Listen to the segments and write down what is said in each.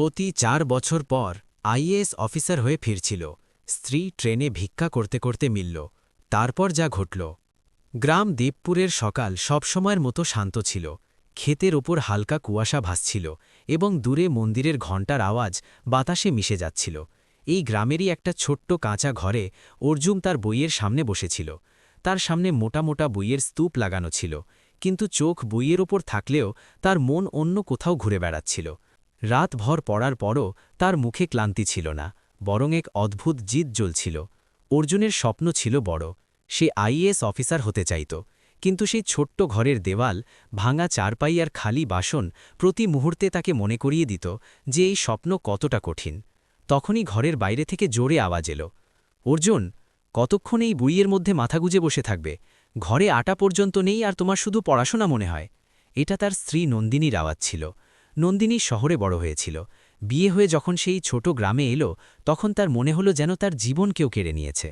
প্রতি ৪ বছর পর আইএএস অফিসার হয়ে ফিরছিল। স্ত্রী ট্রেনে ভিক্ষা করতে করতে মিলল। তারপর যা ঘটল। গ্রাম দেবপুরের সকাল সবসময়ের মতো শান্ত ছিল। ক্ষেতের ওপর হালকা কুয়াশা ভাসছিল এবং দূরে মন্দিরের ঘণ্টার আওয়াজ বাতাসে মিশে যাচ্ছিল। এই গ্রামেরই একটা ছোট্ট কাঁচা ঘরে অর্জুন তার বইয়ের সামনে বসেছিল। তার সামনে মোটা মোটা বইয়ের স্তূপ লাগানো ছিল, কিন্তু চোখ বইয়ের ওপর থাকলেও তার মন অন্য কোথাও ঘুরে বেড়াচ্ছিল। রাতভর পড়ার পরও তার মুখে ক্লান্তি ছিল না, বরং এক অদ্ভুত জিদ জ্বলছিল। অর্জুনের স্বপ্ন ছিল বড়। সে আইএএস অফিসার হতে চাইত, কিন্তু সেই ছোট্ট ঘরের দেওয়াল, ভাঙা চারপাই আর খালি বাসন প্রতি মুহূর্তে তাকে মনে করিয়ে দিত যে এই স্বপ্ন কতটা কঠিন। তখনই ঘরের বাইরে থেকে জোরে আওয়াজ এলো, অর্জুন, কতক্ষণ এই বইয়ের মধ্যে মাথা গুজে বসে থাকবে? ঘরে আটা পর্যন্ত নেই আর তোমার শুধু পড়াশোনা মনে হয়। এটা তার স্ত্রী নন্দিনীর আওয়াজ ছিল। নন্দিনী শহরে বড় হয়েছিল। বিয়ে হয়ে যখন সেই ছোট গ্রামে এলো, তখন তার মনে হলো যেন তার জীবন কেউ কেড়ে নিয়েছে।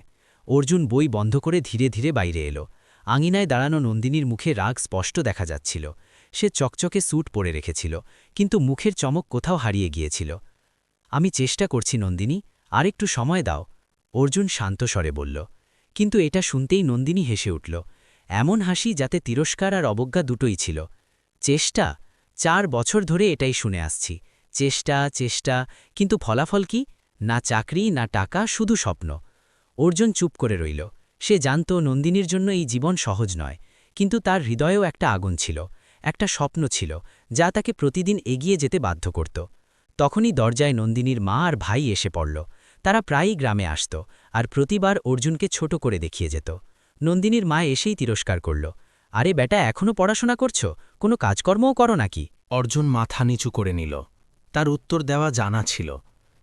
অর্জুন বই বন্ধ করে ধীরে ধীরে বাইরে এলো। আঙিনায় দাঁড়ানো নন্দিনীর মুখে রাগ স্পষ্ট দেখা যাচ্ছিল। সে চকচকে স্যুট পরে রেখেছিল, কিন্তু মুখের চমক কোথাও হারিয়ে গিয়েছিল। আমি চেষ্টা করছি নন্দিনী, আর একটু সময় দাও, অর্জুন শান্ত স্বরে বলল। কিন্তু এটা শুনতেই নন্দিনী হেসে উঠল, এমন হাসি যাতে তিরস্কার আর অবজ্ঞা দুটোই ছিল। চেষ্টা? ৪ বছর ধরে এটাই শুনে আসছি, চেষ্টা চেষ্টা, কিন্তু ফলাফল কি? না চাকরি, না টাকা, শুধু স্বপ্ন। অর্জুন চুপ করে রইল। সে জানত নন্দিনীর জন্য এই জীবন সহজ নয়, কিন্তু তার হৃদয়েও একটা আগুন ছিল, একটা স্বপ্ন ছিল যা তাকে প্রতিদিন এগিয়ে যেতে বাধ্য করত। তখনই দরজায় নন্দিনীর মা আর ভাই এসে পড়ল। তারা প্রায়ই গ্রামে আসত, আর প্রতিবার অর্জুনকে ছোট করে দেখিয়ে যেত। নন্দিনীর মা এসেই তিরস্কার করল, আরে বেটা, এখনও পড়াশোনা করছ? কোনো কাজকর্মও করো নাকি? অর্জুন মাথা নিচু করে নিল। তার উত্তর দেওয়া জানা ছিল,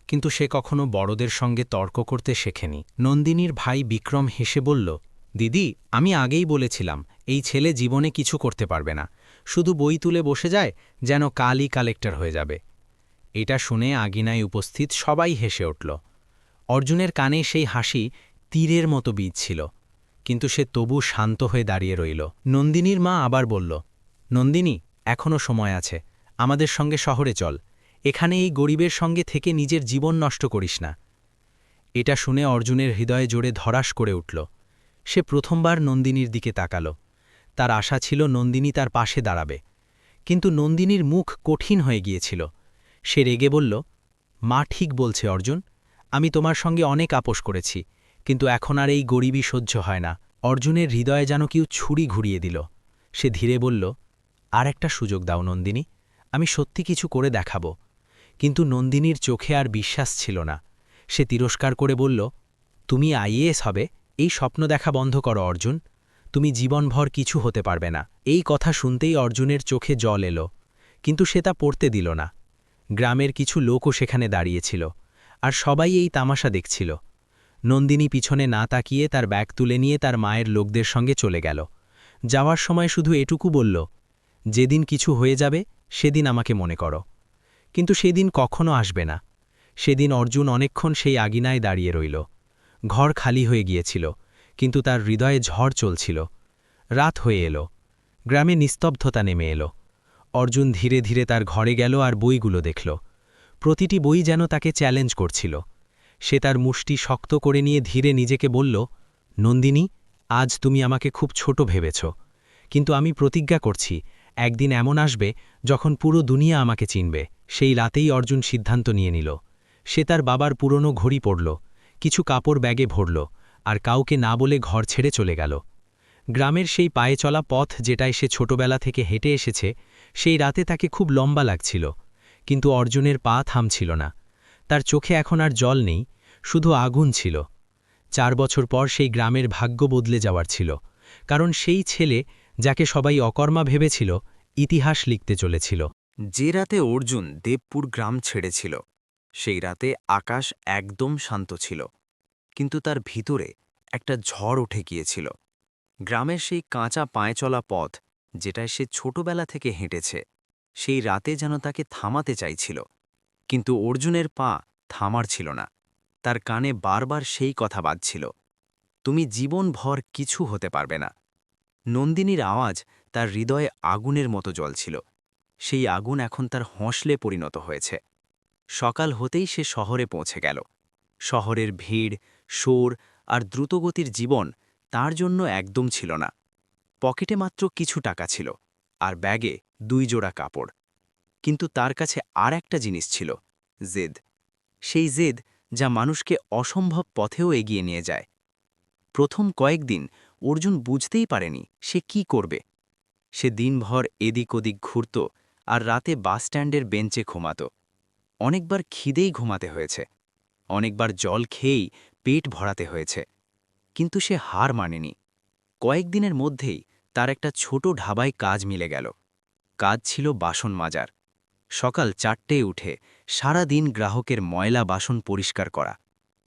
কিন্তু সে কখনো বড়দের সঙ্গে তর্ক করতে শেখেনি। নন্দিনীর ভাই বিক্রম হেসে বলল, দিদি, আমি আগেই বলেছিলাম এই ছেলে জীবনে কিছু করতে পারবে না, শুধু বই তুলে বসে যায়, যেন কালই কালেক্টর হয়ে যাবে। এটা শুনে আগিনায় উপস্থিত সবাই হেসে উঠল। অর্জুনের কানে সেই হাসি তীরের মতো বিঁধছিল, কিন্তু সে তবু শান্ত হয়ে দাঁড়িয়ে রইল। নন্দিনীর মা আবার বলল, নন্দিনী, এখনও সময় আছে, আমাদের সঙ্গে শহরে চল, এখানে এই গরিবের সঙ্গে থেকে নিজের জীবন নষ্ট করিস না। এটা শুনে অর্জুনের হৃদয়ে জোরে ধরাস করে উঠল। সে প্রথমবার নন্দিনীর দিকে তাকাল। তার আশা ছিল নন্দিনী তার পাশে দাঁড়াবে, কিন্তু নন্দিনীর মুখ কঠিন হয়ে গিয়েছিল। সে রেগে বলল, মা ঠিক বলছে অর্জুন, আমি তোমার সঙ্গে অনেক আপোষ করেছি, কিন্তু এখন আর এই গরিবই সহ্য হয় না। অর্জুনের হৃদয়ে যেন কেউ ছুরি ঘুরিয়ে দিল। সে ধীরে বলল, আর একটা সুযোগ দাও নন্দিনী, আমি সত্যি কিছু করে দেখাব। কিন্তু নন্দিনীর চোখে আর বিশ্বাস ছিল না। সে তিরস্কার করে বলল, তুমি আইএএস হবে, এই স্বপ্ন দেখা বন্ধ করো অর্জুন, তুমি জীবনভর কিছু হতে পারবে না। এই কথা শুনতেই অর্জুনের চোখে জল এলো, কিন্তু সে তা পড়তে দিল না। গ্রামের কিছু লোকও সেখানে দাঁড়িয়েছিল, আর সবাই এই তামাশা দেখছিল। নন্দিনী পিছনে না তাকিয়ে তার ব্যাগ তুলে নিয়ে তার মায়ের লোকদের সঙ্গে চলে গেল। যাওয়ার সময় শুধু এটুকু বলল, যেদিন কিছু হয়ে যাবে সেদিন আমাকে মনে করো। কিন্তু সেদিন কখনো আসবে না। সেদিন অর্জুন অনেকক্ষণ সেই আগিনায় দাঁড়িয়ে রইল। ঘর খালি হয়ে গিয়েছিল, কিন্তু তার হৃদয়ে ঝড় চলছিল। রাত হয়ে এলো, গ্রামে নিস্তব্ধতা নেমে এলো। অর্জুন ধীরে ধীরে তার ঘরে গেল আর বইগুলো দেখল। প্রতিটি বই যেন তাকে চ্যালেঞ্জ করছিল। সে তার মুষ্টি শক্ত করে নিয়ে ধীরে নিজেকে বলল, নন্দিনী, আজ তুমি আমাকে খুব ছোট ভেবেছ, কিন্তু আমি প্রতিজ্ঞা করছি একদিন এমন আসবে যখন পুরো দুনিয়া আমাকে চিনবে। সেই রাতেই অর্জুন সিদ্ধান্ত নিয়ে নিল। সে তার বাবার পুরনো ঘড়ি পড়ল, কিছু কাপড় ব্যাগে ভরল, আর কাউকে না বলে ঘর ছেড়ে চলে গেল। গ্রামের সেই পায়ে চলা পথ যেটায় সে ছোটবেলা থেকে হেঁটে এসেছে, সেই রাতে তাকে খুব লম্বা লাগছিল, কিন্তু অর্জুনের পা থামছিল না। তার চোখে এখন আর জল নেই, শুধু আগুন ছিল। ৪ বছর পর সেই গ্রামের ভাগ্য বদলে যাওয়ার ছিল, কারণ সেই ছেলে, যাকে সবাই অকর্মা ভেবেছিল, ইতিহাস লিখতে চলেছিল। যে রাতে অর্জুন দেবপুর গ্রাম ছেড়েছিল, সেই রাতে আকাশ একদম শান্ত ছিল, কিন্তু তার ভিতরে একটা ঝড় উঠে গিয়েছিল। গ্রামের সেই কাঁচা পায়ে চলা পথ, যেটায় সে ছোটবেলা থেকে হেঁটেছে, সেই রাতে যেন তাকে থামাতে চাইছিল, কিন্তু অর্জুনের পা থামার ছিল না। তার কানে বারবার সেই কথা বাজছিল, তুমি জীবনভর কিছু হতে পারবে না। নন্দিনীর আওয়াজ তার হৃদয়ে আগুনের মতো জ্বলছিল। সেই আগুন এখন তার হোঁসলে পরিণত হয়েছে। সকাল হতেই সে শহরে পৌঁছে গেল। শহরের ভিড়, শোর আর দ্রুতগতির জীবন তার জন্য একদম ছিল না। পকেটে মাত্র কিছু টাকা ছিল, আর ব্যাগে 2 জোড়া কাপড়। কিন্তু তার কাছে আর একটা জিনিস ছিল, জেদ। সেই জেদ যা মানুষকে অসম্ভব পথেও এগিয়ে নিয়ে যায়। প্রথম কয়েকদিন অর্জুন বুঝতেই পারেনি সে কি করবে। সে দিনভর এদিক ওদিক ঘুরত আর রাতে বাসস্ট্যান্ডের বেঞ্চে ঘুমাত। অনেকবার খিদেই ঘুমাতে হয়েছে, অনেকবার জল খেয়েই পেট ভরাতে হয়েছে। কিন্তু সে হার মানেনি। কয়েকদিনের মধ্যেই তার একটা ছোট ঢাবায় কাজ মিলে গেল। কাজ ছিল বাসন মাজার। সকাল 4টেয় উঠে সারা দিন গ্রাহকের ময়লা বাসন পরিষ্কার করা,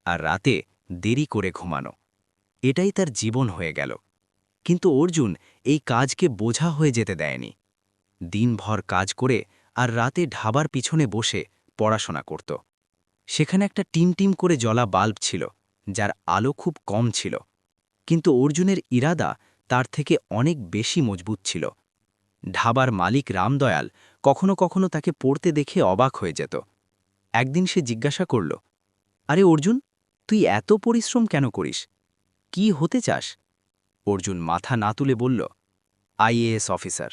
আর রাতে দেরি করে ঘুমানো। এটাই তার জীবন হয়ে গেল। কিন্তু অর্জুন এই কাজকে বোঝা হয়ে যেতে দেয়নি। দিনভর কাজ করে আর রাতে ঢাবার পিছনে বসে পড়াশোনা করত। সেখানে একটা টিম করে জ্বলা বাল্ব ছিল, যার আলো খুব কম ছিল। কিন্তু অর্জুনের ইরাদা তার থেকে অনেক বেশি মজবুত ছিল। ঢাবার মালিক রামদয়াল কখনো কখনো তাকে পড়তে দেখে অবাক হয়ে যেত। একদিন সে জিজ্ঞাসা করল, আরে অর্জুন, তুই এত পরিশ্রম কেন করিস? কি হতে চাস? অর্জুন মাথা না তুলে বলল, আইএএস অফিসার।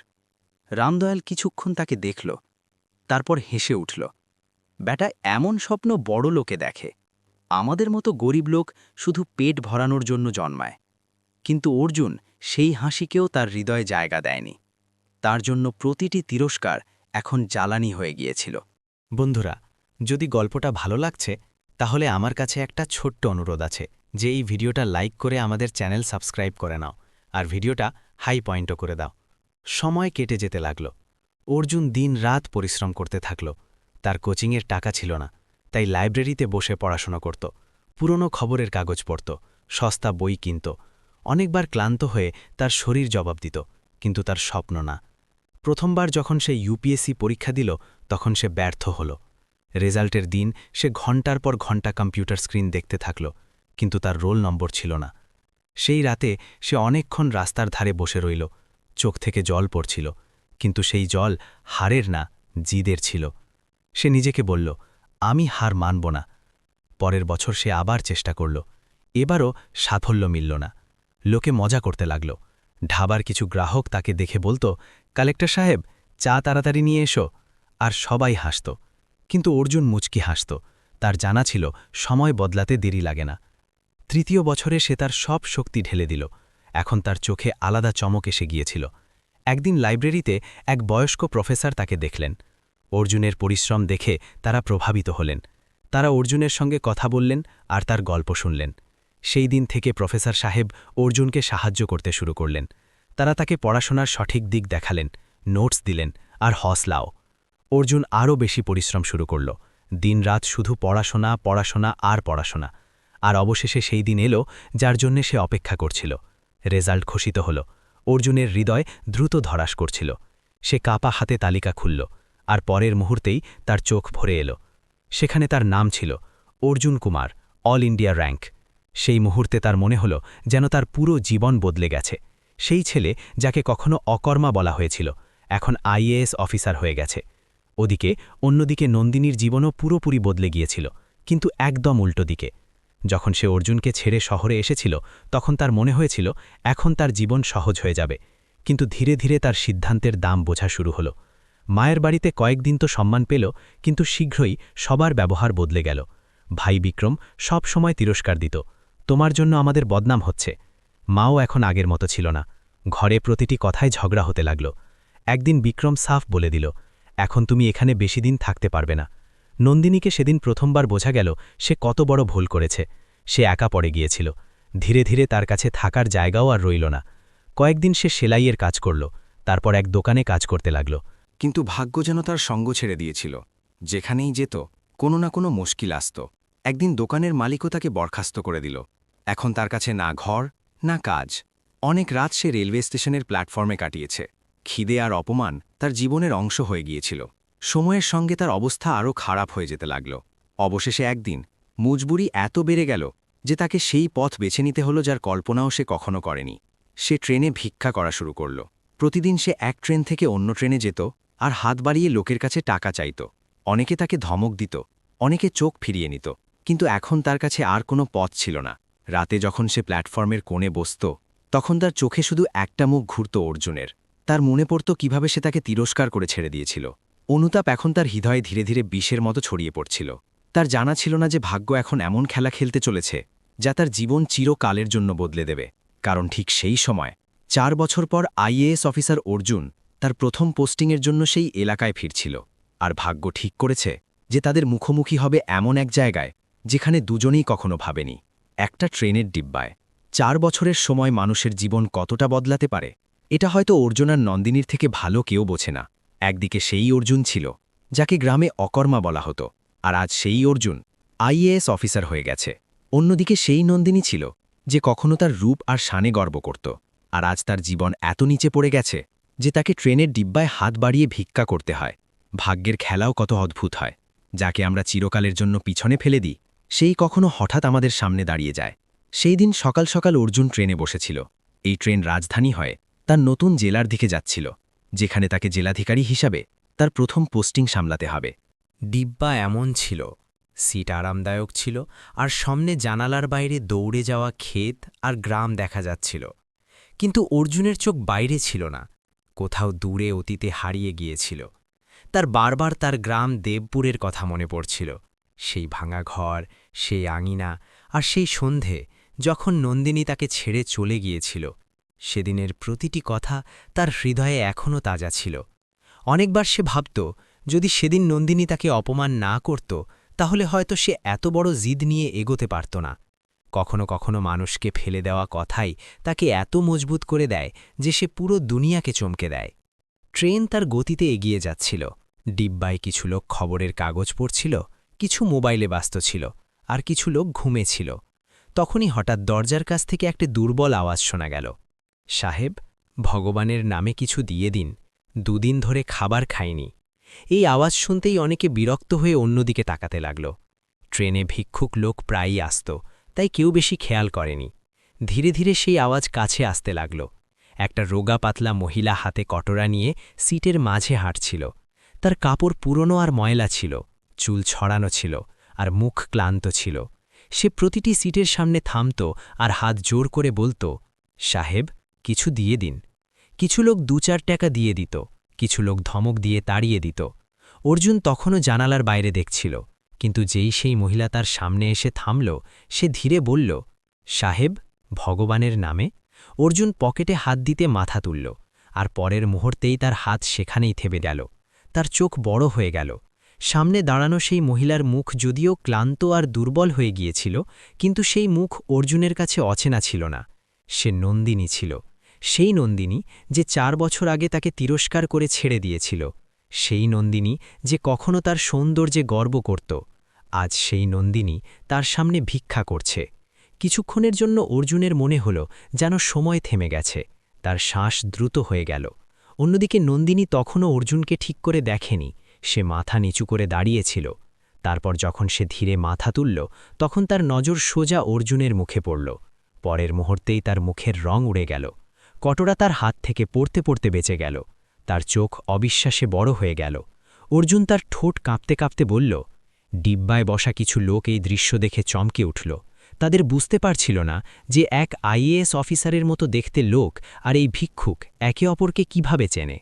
রামদয়াল কিছুক্ষণ তাকে দেখল, তারপর হেসে উঠল। ব্যাটা, এমন স্বপ্ন বড় লোকে দেখে। আমাদের মতো গরিব লোক শুধু পেট ভরানোর জন্য জন্মায়। কিন্তু অর্জুন সেই হাসিকেও তার হৃদয়ে জায়গা দেয়নি। তার জন্য প্রতিটি তিরস্কার এখন জ্বালানি হয়ে গিয়েছিল। বন্ধুরা, যদি গল্পটা ভালো লাগছে তাহলে আমার কাছে একটা ছোট্ট অনুরোধ আছে যে এই ভিডিওটা লাইক করে আমাদের চ্যানেল সাবস্ক্রাইব করে নাও, আর ভিডিওটা হাই পয়েন্টও করে দাও। সময় কেটে যেতে লাগল। অর্জুন দিন রাত পরিশ্রম করতে থাকল। তার কোচিংয়ের টাকা ছিল না, তাই লাইব্রেরিতে বসে পড়াশোনা করত, পুরনো খবরের কাগজ পড়ত, সস্তা বই কিনত। অনেকবার ক্লান্ত হয়ে তার শরীর জবাব দিত, কিন্তু তার স্বপ্ন না। প্রথমবার যখন সে ইউপিএসসি পরীক্ষা দিল তখন সে ব্যর্থ হল। রেজাল্টের দিন সে ঘণ্টার পর ঘণ্টা কম্পিউটার স্ক্রিন দেখতে থাকল, কিন্তু তার রোল নম্বর ছিল না। সেই রাতে সে অনেকক্ষণ রাস্তার ধারে বসে রইল। চোখ থেকে জল পড়ছিল, কিন্তু সেই জল হারের না, জিদের ছিল। সে নিজেকে বলল, আমি হার মানব না। পরের বছর সে আবার চেষ্টা করল। এবারও সাফল্য মিলল না। লোকে মজা করতে লাগল। ঢাবার কিছু গ্রাহক তাকে দেখে বলতো, কালেক্টর সাহেব, চা তাড়াতাড়ি নিয়ে এসো। আর সবাই হাসত, কিন্তু অর্জুন মুচকি হাসত। তার জানা ছিল সময় বদলাতে দেরি লাগে না। তৃতীয় বছরে সে তার সব শক্তি ঢেলে দিল। এখন তার চোখে আলাদা চমক এসে গিয়েছিল। একদিন লাইব্রেরিতে এক বয়স্ক প্রফেসর তাকে দেখলেন। অর্জুনের পরিশ্রম দেখে তারা প্রভাবিত হলেন। তারা অর্জুনের সঙ্গে কথা বললেন আর তার গল্প শুনলেন। সেই দিন থেকে প্রফেসর সাহেব অর্জুনকে সাহায্য করতে শুরু করলেন। তারা তাকে পড়াশোনার সঠিক দিক দেখালেন, নোটস দিলেন আর হসলাও। অর্জুন আরও বেশি পরিশ্রম শুরু করল। দিনরাত শুধু পড়াশোনা, পড়াশোনা আর পড়াশোনা। আর অবশেষে সেই দিন এলো যার জন্যে সে অপেক্ষা করছিল। রেজাল্ট ঘোষিত হল। অর্জুনের হৃদয় দ্রুত ধরাস করছিল। সে কাপা হাতে তালিকা খুলল, আর পরের মুহূর্তেই তার চোখ ভরে এলো। সেখানে তার নাম ছিল Arjun Kumar, all India rank. সেই মুহূর্তে তার মনে হল যেন তার পুরো জীবন বদলে গেছে। সেই ছেলে যাকে কখনো অকর্মা বলা হয়েছিল, এখন আইএএস অফিসার হয়ে গেছে। অন্যদিকে নন্দিনীর জীবনও পুরোপুরি বদলে গিয়েছিল, কিন্তু একদম উল্টো দিকে। যখন সে অর্জুনকে ছেড়ে শহরে এসেছিল তখন তার মনে হয়েছিল এখন তার জীবন সহজ হয়ে যাবে। কিন্তু ধীরে ধীরে তার সিদ্ধান্তের দাম বোঝা শুরু হল। মায়ের বাড়িতে কয়েকদিন তো সম্মান পেল, কিন্তু শীঘ্রই সবার ব্যবহার বদলে গেল। ভাই বিক্রম সব সময় তিরস্কার দিত, তোমার জন্য আমাদের বদনাম হচ্ছে। মাও এখন আগের মতো ছিল না। ঘরে প্রতিটি কথায় ঝগড়া হতে লাগল। একদিন বিক্রম সাফ বলে দিল, এখন তুমি এখানে বেশি দিন থাকতে পারবে না। নন্দিনীকে সেদিন প্রথমবার বোঝা গেল সে কত বড় ভুল করেছে। সে একা পড়ে গিয়েছিল। ধীরে ধীরে তার কাছে থাকার জায়গাও আর রইল না। কয়েকদিন সে সেলাইয়ের কাজ করল, তারপর এক দোকানে কাজ করতে লাগল। কিন্তু ভাগ্য যেন তার সঙ্গ ছেড়ে দিয়েছিল। যেখানেই যেত কোনো না কোনো মুশকিল আসত। একদিন দোকানের মালিকও তাকে বরখাস্ত করে দিল। এখন তার কাছে না ঘর, না কাজ। অনেক রাত সে রেলওয়ে স্টেশনের প্ল্যাটফর্মে কাটিয়েছে। খিদে আর অপমান তার জীবনের অংশ হয়ে গিয়েছিল। সময়ের সঙ্গে তার অবস্থা আরও খারাপ হয়ে যেতে লাগল। অবশেষে একদিন মজবুরি এত বেড়ে গেল যে তাকে সেই পথ বেছে নিতে হলো যার কল্পনাও সে কখনো করেনি। সে ট্রেনে ভিক্ষা করা শুরু করল। প্রতিদিন সে এক ট্রেন থেকে অন্য ট্রেনে যেত আর হাত বাড়িয়ে লোকের কাছে টাকা চাইত। অনেকে তাকে ধমক দিত, অনেকে চোখ ফিরিয়ে নিত, কিন্তু এখন তার কাছে আর কোনো পথ ছিল না। রাতে যখন সে প্ল্যাটফর্মের কোণে বসত, তখন তার চোখে শুধু একটা মুখ ঘুরত অর্জুনের। তার মনে পড়ত কিভাবে সে তাকে তিরস্কার করে ছেড়ে দিয়েছিল। অনুতাপ এখন তার হৃদয়ে ধীরে ধীরে বিষের মতো ছড়িয়ে পড়ছিল। তার জানা ছিল না যে ভাগ্য এখন এমন খেলা খেলতে চলেছে যা তার জীবন চিরকালের জন্য বদলে দেবে। কারণ ঠিক সেই সময় 4 বছর পর আইএএস অফিসার অর্জুন তার প্রথম পোস্টিংয়ের জন্য সেই এলাকায় ফিরছিল। আর ভাগ্য ঠিক করেছে যে তাদের মুখোমুখি হবে এমন এক জায়গায় যেখানে দুজনেই কখনো ভাবেনি, একটা ট্রেনের ডিব্বায়। 4 বছরের সময় মানুষের জীবন কতটা বদলাতে পারে, এটা হয়তো অর্জুন আর নন্দিনীর থেকে ভালো কেউ বোঝে না। একদিকে সেই অর্জুন ছিল যাকে গ্রামে অকর্মা বলা হতো, আর আজ সেই অর্জুন আইএএস অফিসার হয়ে গেছে। অন্যদিকে সেই নন্দিনী ছিল যে কখনো তার রূপ আর শানে গর্ব করত, আর আজ তার জীবন এত নিচে পড়ে গেছে যে তাকে ট্রেনের ডিব্বায় হাত বাড়িয়ে ভিক্ষা করতে হয়। ভাগ্যের খেলাও কত অদ্ভুত হয়। যাকে আমরা চিরকালের জন্য পিছনে ফেলে দিই, সেই কখনো হঠাৎ আমাদের সামনে দাঁড়িয়ে যায়। সেই দিন সকাল সকাল অর্জুন ট্রেনে বসেছিল। এই ট্রেন রাজধানী হয়ে তার নতুন জেলার দিকে যাচ্ছিল, যেখানে তাকে জেলাধিকারী হিসাবে তার প্রথম পোস্টিং সামলাতে হবে। ডিব্বা এমন ছিল, সিট আরামদায়ক ছিল, আর সামনে জানালার বাইরে দৌড়ে যাওয়া ক্ষেত আর গ্রাম দেখা যাচ্ছিল। কিন্তু অর্জুনের চোখ বাইরে ছিল না, কোথাও দূরে অতীতে হারিয়ে গিয়েছিল। তার বারবার তার গ্রাম দেবপুরের কথা মনে পড়ছিল। সেই ভাঙা ঘর, সেই আঙিনা, আর সেই সন্ধে যখন নন্দিনী তাকে ছেড়ে চলে গিয়েছিল। সেদিনের প্রতিটি কথা তার হৃদয়ে এখনও তাজা ছিল। অনেকবার সে ভাবত, যদি সেদিন নন্দিনী তাকে অপমান না করত, তাহলে হয়তো সে এত বড় জিদ নিয়ে এগোতে পারত না। কখনো কখনো মানুষকে ফেলে দেওয়া কথাই তাকে এত মজবুত করে দেয় যে সে পুরো দুনিয়াকে চমকে দেয়। ট্রেন তার গতিতে এগিয়ে যাচ্ছিল। ডিব্বায় কিছু লোক খবরের কাগজ পড়ছিল, কিছু মোবাইলে ব্যস্ত ছিল, আর কিছু লোক ঘুমেছিল। তখনই হঠাৎ দরজার কাছ থেকে একটা দুর্বল আওয়াজ শোনা গেল, সাহেব, ভগবানের নামে কিছু দিয়ে দিন, 2 দিন ধরে খাবার খাইনি। এই আওয়াজ শুনতেই অনেকে বিরক্ত হয়ে অন্যদিকে তাকাতে লাগল। ট্রেনে ভিক্ষুক লোক প্রায়ই আসত, তাই কেউ বেশি খেয়াল করেনি। ধীরে ধীরে সেই আওয়াজ কাছে আসতে লাগল। একটা রোগা পাতলা মহিলা হাতে কটরা নিয়ে সিটের মাঝে হাঁটছিল। তার কাপড় পুরনো আর ময়লা ছিল, চুল ছড়ানো ছিল, আর মুখ ক্লান্ত ছিল। সে প্রতিটি সিটের সামনে থামত আর হাত জোর করে বলত, সাহেব, কিছু দিয়ে দিন। কিছু লোক 2-4 টাকা দিয়ে দিত, কিছু লোক ধমক দিয়ে তাড়িয়ে দিত। অর্জুন তখনও জানালার বাইরে দেখছিল, কিন্তু যেই সেই মহিলা তার সামনে এসে থামল, সে ধীরে বলল, সাহেব, ভগবানের নামে। অর্জুন পকেটে হাত দিতে মাথা তুলল, আর পরের মুহূর্তেই তার হাত সেখানেই থেমে গেল। তার চোখ বড় হয়ে গেল। সামনে দাঁড়ানো সেই মহিলার মুখ যদিও ক্লান্ত আর দুর্বল হয়ে গিয়েছিল, কিন্তু সেই মুখ অর্জুনের কাছে অচেনা ছিল না। সে নন্দিনী ছিল, সেই নন্দিনী যে 4 বছর আগে তাকে তিরস্কার করে ছেড়ে দিয়েছিল। সেই নন্দিনী যে কখনো তার সৌন্দর্যে গর্ব করত। আজ সেই নন্দিনী তার সামনে ভিক্ষা করছে। কিছুক্ষণের জন্য অর্জুনের মনে হল যেন সময় থেমে গেছে। তার শ্বাস দ্রুত হয়ে গেল। অন্যদিকে নন্দিনী তখনও অর্জুনকে ঠিক করে দেখেনি। সে মাথা নিচু করে দাঁড়িয়েছিল। তারপর যখন সে ধীরে মাথা তুলল, তখন তার নজর সোজা অর্জুনের মুখে পড়ল। পরের মুহূর্তেই তার মুখের রং উড়ে গেল। কটরা তার হাত থেকে পড়তে পড়তে বেঁচে গেল। তার চোখ অবিশ্বাসে বড় হয়ে গেল। অর্জুন তার ঠোঁট কাঁপতে কাঁপতে বলল, ডিব্বায় বসা কিছু লোক এই দৃশ্য দেখে চমকে উঠল। তাদের বুঝতে পারছিল না যে এক আইএএস অফিসারের মতো দেখতে লোক আর এই ভিক্ষুক একে অপরকে কিভাবে চেনে।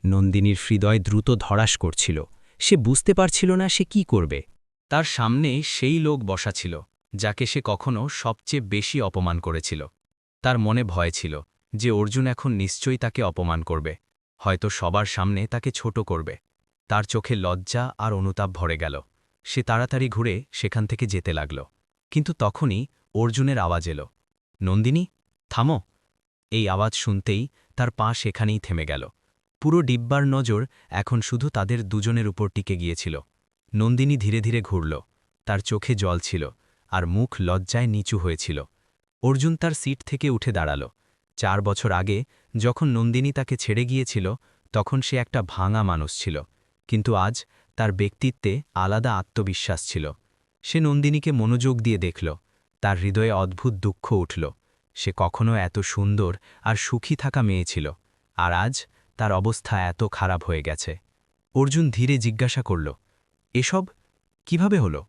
নন্দিনীর হৃদয় দ্রুত ধড়াস করছিল। সে বুঝতে পারছিল না সে কি করবে। তার সামনে সেই লোক বসা ছিল যাকে সে কখনো সবচেয়ে বেশি অপমান করেছিল। তার মনে ভয় ছিল যে অর্জুন এখন নিশ্চয়ই তাকে অপমান করবে, হয়তো সবার সামনে তাকে ছোট করবে। তার চোখে লজ্জা আর অনুতাপ ভরে গেল। সে তাড়াতাড়ি ঘুরে সেখান থেকে যেতে লাগল। কিন্তু তখনই অর্জুনের আওয়াজ এলো, নন্দিনী, থামো। এই আওয়াজ শুনতেই তার পা সেখানেই থেমে গেল। পুরো ডিব্বার নজর এখন শুধু তাদের দুজনের উপর টিকে গিয়েছিল। নন্দিনী ধীরে ধীরে ঘুরল। তার চোখে জল ছিল, আর মুখ লজ্জায় নিচু হয়েছিল। অর্জুন তার সিট থেকে উঠে দাঁড়াল। 4 বছর আগে যখন নন্দিনী তাকে ছেড়ে গিয়েছিল, তখন সে একটা ভাঙা মানুষ ছিল, কিন্তু আজ তার ব্যক্তিত্বে আলাদা আত্মবিশ্বাস ছিল। সে নন্দিনীকে মনোযোগ দিয়ে দেখল। তার হৃদয়ে অদ্ভুত দুঃখ উঠল। সে কখনো এত সুন্দর আর সুখী থাকা মেয়ে ছিল, আর আজ তার অবস্থা এত খারাপ হয়ে গেছে। অর্জুন ধীরে জিজ্ঞাসা করল, এসব কিভাবে হলো?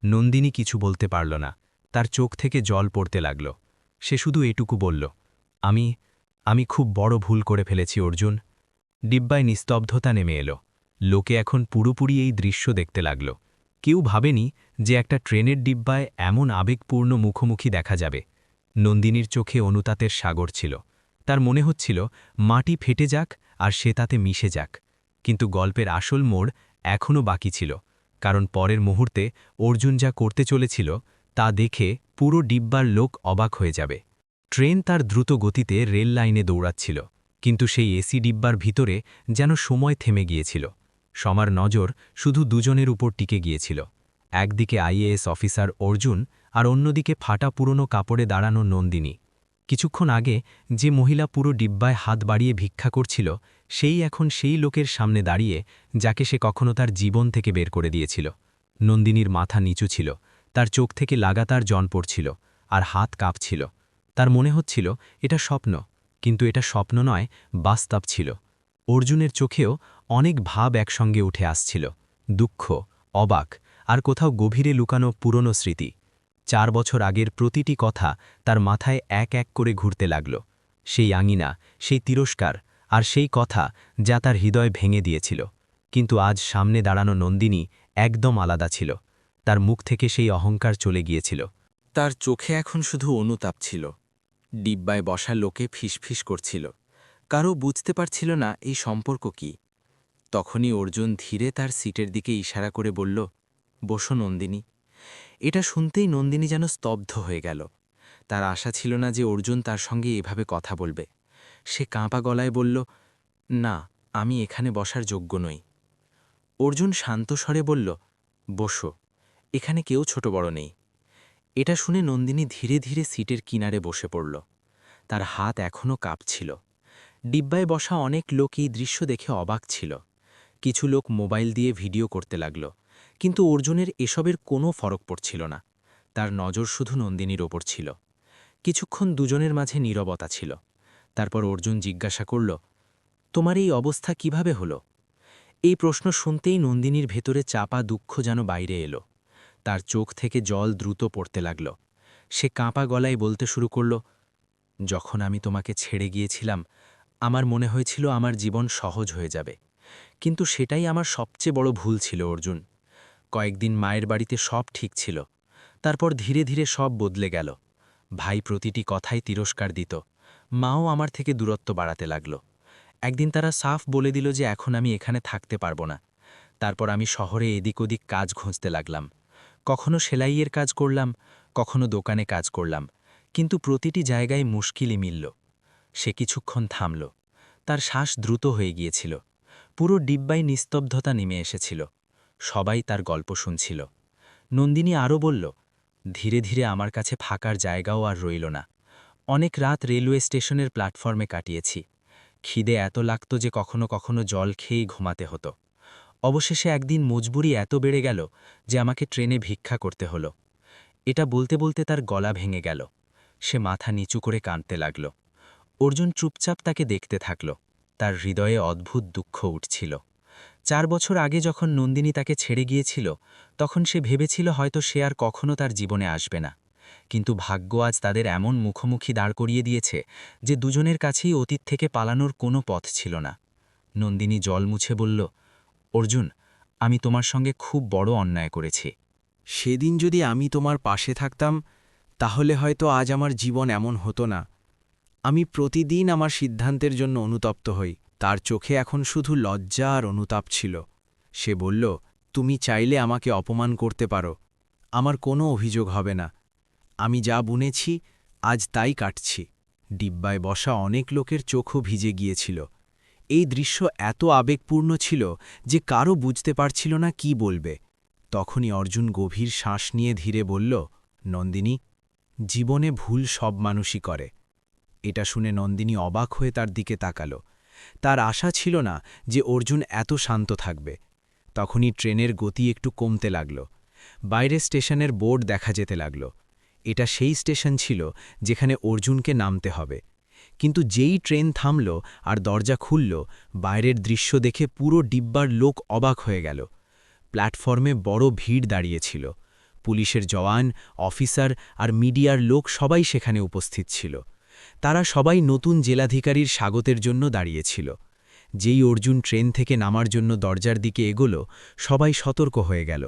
নন্দিনী কিছু বলতে পারল না, তার চোখ থেকে জল পড়তে লাগল। সে শুধু এটুকু বলল, আমি আমি খুব বড় ভুল করে ফেলেছি অর্জুন। ডিব্বায় নিস্তব্ধতা নেমে এলো। লোকে এখন পুরোপুরি এই দৃশ্য দেখতে লাগল। কেউ ভাবেনি যে একটা ট্রেনের ডিব্বায় এমন আবেগপূর্ণ মুখোমুখি দেখা যাবে। নন্দিনীর চোখে অনুতাপের সাগর ছিল। তার মনে হচ্ছিল মাটি ফেটে যাক আর সে তাতে মিশে যাক। কিন্তু গল্পের আসল মোড় এখনও বাকি ছিল, কারণ পরের মুহূর্তে অর্জুন যা করতে চলেছিল তা দেখে পুরো ডিব্বার লোক অবাক হয়ে যাবে। ট্রেন তার দ্রুত গতিতে রেল লাইনে দৌড়াচ্ছিল, কিন্তু সেই এসি ডিব্বার ভিতরে যেন সময় থেমে গিয়েছিল। সবার নজর শুধু দুজনের উপর টিকে গিয়েছিল, একদিকে আইএএস অফিসার অর্জুন আর অন্যদিকে ফাটা পুরনো কাপড়ে দাঁড়ানো নন্দিনী। কিছুক্ষণ আগে যে মহিলা পুরো ডিব্বায় হাত বাড়িয়ে ভিক্ষা করছিল, সেই এখন সেই লোকের সামনে দাঁড়িয়ে যাকে সে কখনো তার জীবন থেকে বের করে দিয়েছিল। নন্দিনীর মাথা নিচু ছিল, তার চোখ থেকে লাগাতার জন পড়ছিল, আর হাত কাঁপছিল। তার মনে হচ্ছিল এটা স্বপ্ন, কিন্তু এটা স্বপ্ন নয়, বাস্তব ছিল। অর্জুনের চোখেও অনেক ভাব একসঙ্গে উঠে আসছিল, দুঃখ, অবাক, আর কোথাও গভীরে লুকানো পুরনো স্মৃতি। 4 বছর আগের প্রতিটি কথা তার মাথায় এক এক করে ঘুরতে লাগল। সেই আঙিনা, সেই তিরস্কার, আর সেই কথা যা তার হৃদয় ভেঙে দিয়েছিল। কিন্তু আজ সামনে দাঁড়ানো নন্দিনী একদম আলাদা ছিল। তার মুখ থেকে সেই অহংকার চলে গিয়েছিল। তার চোখে এখন শুধু অনুতাপ ছিল। ডিব্বায় বসা লোকে ফিসফিস করছিল, কারও বুঝতে পারছিল না এই সম্পর্ক কি। তখনই অর্জুন ধীরে তার সিটের দিকে ইশারা করে বলল, বসো নন্দিনী। এটা শুনতেই নন্দিনী যেন স্তব্ধ হয়ে গেল। তার আশা ছিল না যে অর্জুন তার সঙ্গে এভাবে কথা বলবে। সে কাঁপা গলায় বলল, না, আমি এখানে বসার যোগ্য নই। অর্জুন শান্ত স্বরে বলল, বসো, এখানে কেউ ছোট বড় নেই। এটা শুনে নন্দিনী ধীরে ধীরে সিটের কিনারে বসে পড়ল। তার হাত এখনও কাঁপছিল। ডিব্বায় বসা অনেক লোক এই দৃশ্য দেখে অবাক ছিল। কিছু লোক মোবাইল দিয়ে ভিডিও করতে লাগল, কিন্তু অর্জুনের এসবের কোনো ফরক পড়ছিল না। তার নজর শুধু নন্দিনীর ওপর ছিল। কিছুক্ষণ দুজনের মাঝে নীরবতা ছিল। তারপর অর্জুন জিজ্ঞাসা করল, তোমার এই অবস্থা কিভাবে হলো? এই প্রশ্ন শুনতেই নন্দিনীর ভেতরে চাপা দুঃখ যেন বাইরে এলো। তার চোখ থেকে জল দ্রুত পড়তে লাগল। সে কাঁপা গলায় বলতে শুরু করল, যখন আমি তোমাকে ছেড়ে গিয়েছিলাম, আমার মনে হয়েছিল আমার জীবন সহজ হয়ে যাবে। কিন্তু সেটাই আমার সবচেয়ে বড় ভুল ছিল অর্জুন। কয়েকদিন মায়ের বাড়িতে সব ঠিক ছিল, তারপর ধীরে ধীরে সব বদলে গেল। ভাই প্রতিটি কথাই তিরস্কার দিত, মাও আমার থেকে দূরত্ব বাড়াতে লাগল। একদিন তারা সাফ বলে দিল যে এখন আমি এখানে থাকতে পারবো না। তারপর আমি শহরে এদিক ওদিক কাজ খুঁজতে লাগলাম। কখনো সেলাইয়ের কাজ করলাম, কখনো দোকানে কাজ করলাম, কিন্তু প্রতিটি জায়গায় মুশকিলই মিলল। সে কিছুক্ষণ থামল। তার শ্বাস দ্রুত হয়ে গিয়েছিল। পুরো ডিব্বায় নিস্তব্ধতা নেমে এসেছিল। সবাই তার গল্প শুনছিল। নন্দিনী আরও বলল, ধীরে ধীরে আমার কাছে ফাঁকার জায়গাও আর রইল না। অনেক রাত রেলওয়ে স্টেশনের প্ল্যাটফর্মে কাটিয়েছি। খিদে এত লাগত যে কখনো কখনো জল খেয়েই ঘুমাতে হতো। অবশেষে একদিন মজবুরি এত বেড়ে গেল যে আমাকে ট্রেনে ভিক্ষা করতে হলো। এটা বলতে বলতে তার গলা ভেঙে গেল। সে মাথা নিচু করে কাঁদতে লাগল। অর্জুন চুপচাপ তাকে দেখতে থাকল। তার হৃদয়ে অদ্ভুত দুঃখ উঠছিল। 4 বছর আগে যখন নন্দিনী তাকে ছেড়ে গিয়েছিল, তখন সে ভেবেছিল হয়তো সে আর কখনো তার জীবনে আসবে না। কিন্তু ভাগ্য আজ তাদের এমন মুখোমুখি দাঁড় করিয়ে দিয়েছে যে দুজনের কাছেই অতীত থেকে পালানোর কোনো পথ ছিল না। নন্দিনী জল মুছে বলল, অর্জুন, আমি তোমার সঙ্গে খুব বড় অন্যায় করেছি। সেদিন যদি আমি তোমার পাশে থাকতাম, তাহলে হয়তো আজ আমার জীবন এমন হতো না। আমি প্রতিদিন আমার সিদ্ধান্তের জন্য অনুতপ্ত হই। তার চোখে এখন শুধু লজ্জা আর অনুতাপ ছিল। সে বলল, তুমি চাইলে আমাকে অপমান করতে পারো, আমার কোনো অভিযোগ হবে না। আমি যা বুনেছি আজ তাই কাটছি। ডিব্বায় বসা অনেক লোকের চোখও ভিজে গিয়েছিল। এই দৃশ্য এত আবেগপূর্ণ ছিল যে কারও বুঝতে পারছিল না কি বলবে। তখনই অর্জুন গভীর শ্বাস নিয়ে ধীরে বলল, নন্দিনী, জীবনে ভুল সব মানুষই করে। এটা শুনে নন্দিনী অবাক হয়ে তার দিকে তাকাল। তার আশা ছিল না যে অর্জুন এত শান্ত থাকবে। তখনই ট্রেনের গতি একটু কমতে লাগল। বাইরে স্টেশনের বোর্ড দেখা যেতে লাগল। এটা সেই স্টেশন ছিল যেখানে অর্জুনকে নামতে হবে। কিন্তু যেই ট্রেন থামল আর দরজা খুলল, বাইরের দৃশ্য দেখে পুরো ডিব্বার লোক অবাক হয়ে গেল। প্ল্যাটফর্মে বড় ভিড় দাঁড়িয়েছিল। পুলিশের জওয়ান, অফিসার আর মিডিয়ার লোক সবাই সেখানে উপস্থিত ছিল। তারা সবাই নতুন জেলাধিকারীর স্বাগতের জন্য দাঁড়িয়েছিল। যেই অর্জুন ট্রেন থেকে নামার জন্য দরজার দিকে এগোলো, সবাই সতর্ক হয়ে গেল।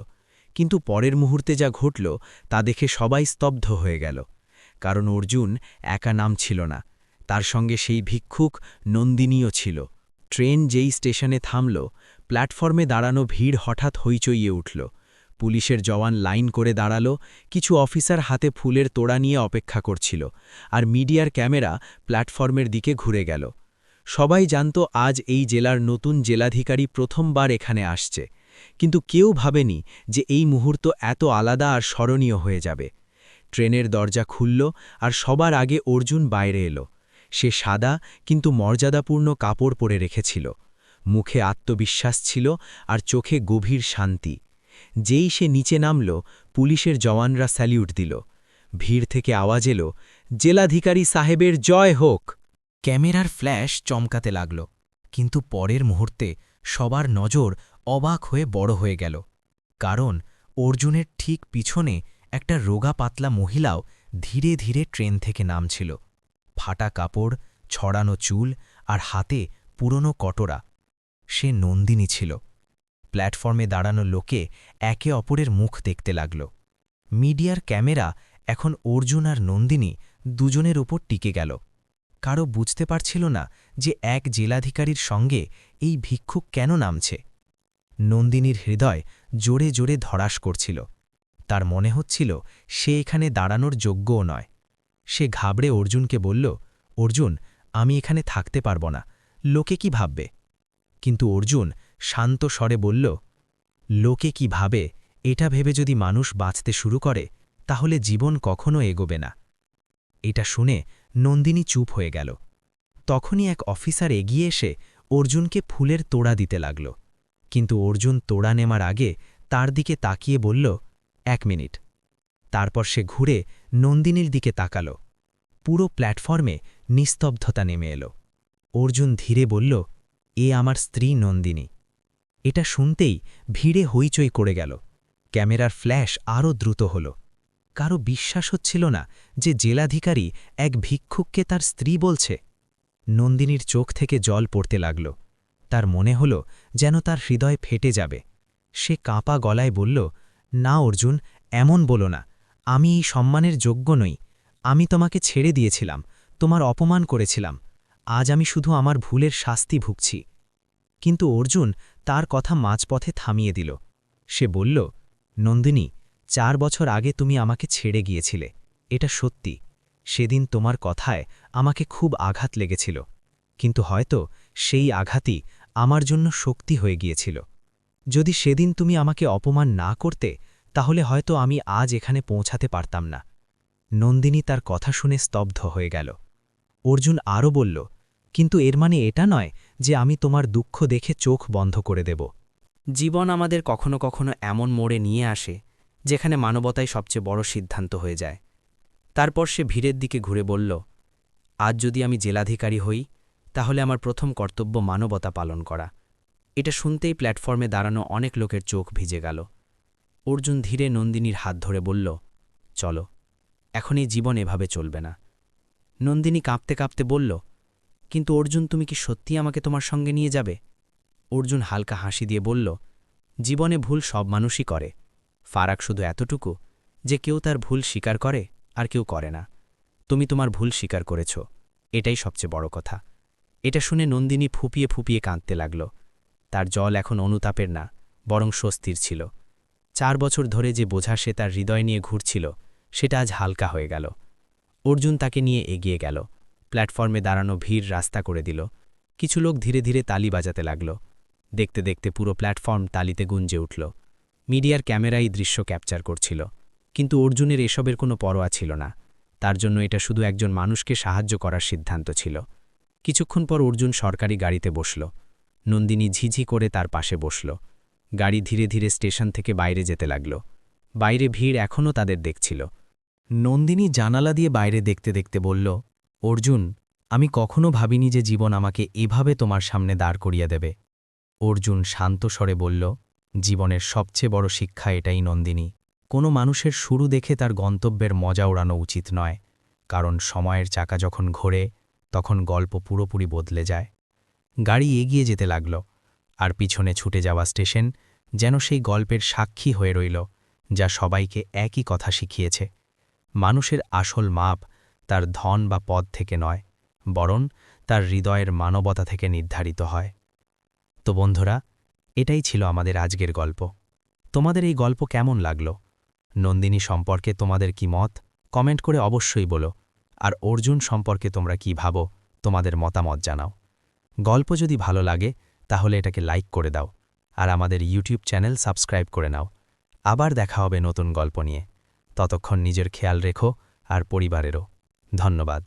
কিন্তু পরের মুহূর্তে যা ঘটল তা দেখে সবাই স্তব্ধ হয়ে গেল। কারণ অর্জুন একা নামছিল না, তার সঙ্গে সেই ভিক্ষুক নন্দিনীও ছিল। ট্রেন যেই স্টেশনে থামল, প্ল্যাটফর্মে দাঁড়ানো ভিড় হঠাৎ হইচইয়ে উঠল। পুলিশের জওয়ান লাইন করে দাঁড়ালো, কিছু অফিসার হাতে ফুলের তোড়া নিয়ে অপেক্ষা করছিল, আর মিডিয়ার ক্যামেরা প্ল্যাটফর্মের দিকে ঘুরে গেল। সবাই জানত আজ এই জেলার নতুন জেলাধিকারী প্রথমবার এখানে আসছে, কিন্তু কেউ ভাবেনি যে এই মুহূর্ত এত আলাদা আর স্মরণীয় হয়ে যাবে। ট্রেনের দরজা খুলল আর সবার আগে অর্জুন বাইরে এলো। সে সাদা কিন্তু মর্যাদাপূর্ণ কাপড় পরে রেখেছিল। মুখে আত্মবিশ্বাস ছিল আর চোখে গভীর শান্তি। যেই সে নিচে নামল, পুলিশের জওয়ানরা স্যালিউট দিল। ভিড় থেকে আওয়াজ এলো, জেলাধিকারী সাহেবের জয় হোক। ক্যামেরার ফ্ল্যাশ চমকাতে লাগল, কিন্তু পরের মুহূর্তে সবার নজর অবাক হয়ে বড় হয়ে গেল। কারণ অর্জুনের ঠিক পিছনে একটা রোগা পাতলা মহিলাও ধীরে ধীরে ট্রেন থেকে নামছিল। ফাটা কাপড়, ছড়ানো চুল আর হাতে পুরনো কটোরা। সে নন্দিনী ছিল। প্ল্যাটফর্মে দাঁড়ানো লোকে একে অপরের মুখ দেখতে লাগল। মিডিয়ার ক্যামেরা এখন অর্জুন আর নন্দিনী দুজনের ওপর টিকে গেল। কারো বুঝতে পারছিল না যে এক জেলাধিকারীর সঙ্গে এই ভিক্ষুক কেন নামছে। নন্দিনীর হৃদয় জোরে জোরে ধড়াস করছিল। তার মনে হচ্ছিল সে এখানে দাঁড়ানোর যোগ্যও নয়। সে ঘাবড়ে অর্জুনকে বলল, অর্জুন, আমি এখানে থাকতে পারব না, লোকে কি ভাববে? কিন্তু অর্জুন শান্ত স্বরে বলল, লোকে কি ভাবে এটা ভেবে যদি মানুষ বাঁচতে শুরু করে, তাহলে জীবন কখনো এগোবে না। এটা শুনে নন্দিনী চুপ হয়ে গেল। তখনই এক অফিসার এগিয়ে এসে অর্জুনকে ফুলের তোড়া দিতে লাগল। কিন্তু অর্জুন তোড়া নেমার আগে তার দিকে তাকিয়ে বলল, 1 মিনিট। তারপর সে ঘুরে নন্দিনীর দিকে তাকাল। পুরো প্ল্যাটফর্মে নিস্তব্ধতা নেমে এলো। অর্জুন ধীরে বলল, এ আমার স্ত্রী নন্দিনী। এটা শুনতেই ভিড়ে হইচই করে গেল। ক্যামেরার ফ্ল্যাশ আরও দ্রুত হল। কারো বিশ্বাস হচ্ছিল না যে জেলাধিকারী এক ভিক্ষুককে তার স্ত্রী বলছে। নন্দিনীর চোখ থেকে জল পড়তে লাগল। তার মনে হল যেন তার হৃদয় ফেটে যাবে। সে কাঁপা গলায় বলল, না অর্জুন, এমন বলো না। আমি এই সম্মানের যোগ্য নই। আমি তোমাকে ছেড়ে দিয়েছিলাম, তোমার অপমান করেছিলাম। আজ আমি শুধু আমার ভুলের শাস্তি ভুগছি। কিন্তু অর্জুন তার কথা মাঝপথে থামিয়ে দিল। সে বলল, নন্দিনী, 4 বছর আগে তুমি আমাকে ছেড়ে গিয়েছিলে, এটা সত্যি। সেদিন তোমার কথায় আমাকে খুব আঘাত লেগেছিল, কিন্তু হয়তো সেই আঘাতই আমার জন্য শক্তি হয়ে গিয়েছিল। যদি সেদিন তুমি আমাকে অপমান না করতে, তাহলে হয়তো আমি আজ এখানে পৌঁছাতে পারতাম না। নন্দিনী তার কথা শুনে স্তব্ধ হয়ে গেল। অর্জুন আরও বলল, কিন্তু এর মানে এটা নয় যে আমি তোমার দুঃখ দেখে চোখ বন্ধ করে দেব। জীবন আমাদের কখনো কখনো এমন মোড়ে নিয়ে আসে যেখানে মানবতাই সবচেয়ে বড় সিদ্ধান্ত হয়ে যায়। তারপর সে ভিড়ের দিকে ঘুরে বলল, আজ যদি আমি জেলাধিকারী হই, তাহলে আমার প্রথম কর্তব্য মানবতা পালন করা। এটা শুনতেই প্ল্যাটফর্মে দাঁড়ানো অনেক লোকের চোখ ভিজে গেল। অর্জুন ধীরে নন্দিনীর হাত ধরে বলল, চলো, এখন এই জীবন এভাবে চলবে না। নন্দিনী কাঁপতে কাঁপতে বলল, কিন্তু অর্জুন, তুমি কি সত্যি আমাকে তোমার সঙ্গে নিয়ে যাবে? অর্জুন হালকা হাসি দিয়ে বলল, জীবনে ভুল সব মানুষই করে। ফারাক শুধু এতটুকু যে কেউ তার ভুল স্বীকার করে আর কেউ করে না। তুমি তোমার ভুল স্বীকার করেছ, এটাই সবচেয়ে বড় কথা। এটা শুনে নন্দিনী ফুপিয়ে ফুপিয়ে কাঁদতে লাগল। তার জল এখন অনুতাপের না, বরং স্বস্তির ছিল। 4 বছর ধরে যে বোঝা সে তার হৃদয় নিয়ে ঘুরছিল, সেটা আজ হালকা হয়ে গেল। অর্জুন তাকে নিয়ে এগিয়ে গেল। প্ল্যাটফর্মে দাঁড়ানো ভিড় রাস্তা করে দিল। কিছু লোক ধীরে ধীরে তালি বাজাতে লাগল। দেখতে দেখতে পুরো প্ল্যাটফর্ম তালিতে গুঞ্জে উঠল। মিডিয়ার ক্যামেরাই দৃশ্য ক্যাপচার করছিল, কিন্তু অর্জুনের এসবের কোনো পরোয়া ছিল না। তার জন্য এটা শুধু একজন মানুষকে সাহায্য করার সিদ্ধান্ত ছিল। কিছুক্ষণ পর অর্জুন সরকারি গাড়িতে বসল। নন্দিনী ঝিঝি করে তার পাশে বসল। গাড়ি ধীরে ধীরে স্টেশন থেকে বাইরে যেতে লাগল। বাইরে ভিড় এখনও তাদের দেখছিল। নন্দিনী জানালা দিয়ে বাইরে দেখতে দেখতে বলল, অর্জুন, আমি কখনো ভাবিনি যে জীবন আমাকে এভাবে তোমার সামনে দাঁড় করিয়ে দেবে। অর্জুন শান্ত স্বরে বলল, জীবনের সবচেয়ে বড় শিক্ষা এটাই নন্দিনী, কোনো মানুষের শুরু দেখে তার গন্তব্যের মজা ওড়ানো উচিত নয়, কারণ সময়ের চাকা যখন ঘোরে তখন গল্প পুরোপুরি বদলে যায়। গাড়ি এগিয়ে যেতে লাগল, আর পিছনে ছুটে যাওয়া স্টেশন যেন সেই গল্পের সাক্ষী হয়ে রইল, যা সবাইকে একই কথা শিখিয়েছে। মানুষের আসল মাপ তার ধন বা পদ থেকে নয়, বরং তার হৃদয়ের মানবতা থেকে নির্ধারিত হয়। তো বন্ধুরা, এটাই ছিল আমাদের আজকের গল্প। তোমাদের এই গল্প কেমন লাগলো? নন্দিনী সম্পর্কে তোমাদের কি মত কমেন্ট করে অবশ্যই বলো, আর অর্জুন সম্পর্কে তোমরা কি ভাবো তোমাদের মতামত জানাও। গল্প যদি ভালো লাগে তাহলে এটাকে লাইক করে দাও, আর আমাদের ইউটিউব চ্যানেল সাবস্ক্রাইব করে নাও। আবার দেখা হবে নতুন গল্প নিয়ে। ততক্ষণ নিজের খেয়াল রেখো আর পরিবারেরও। ধন্যবাদ।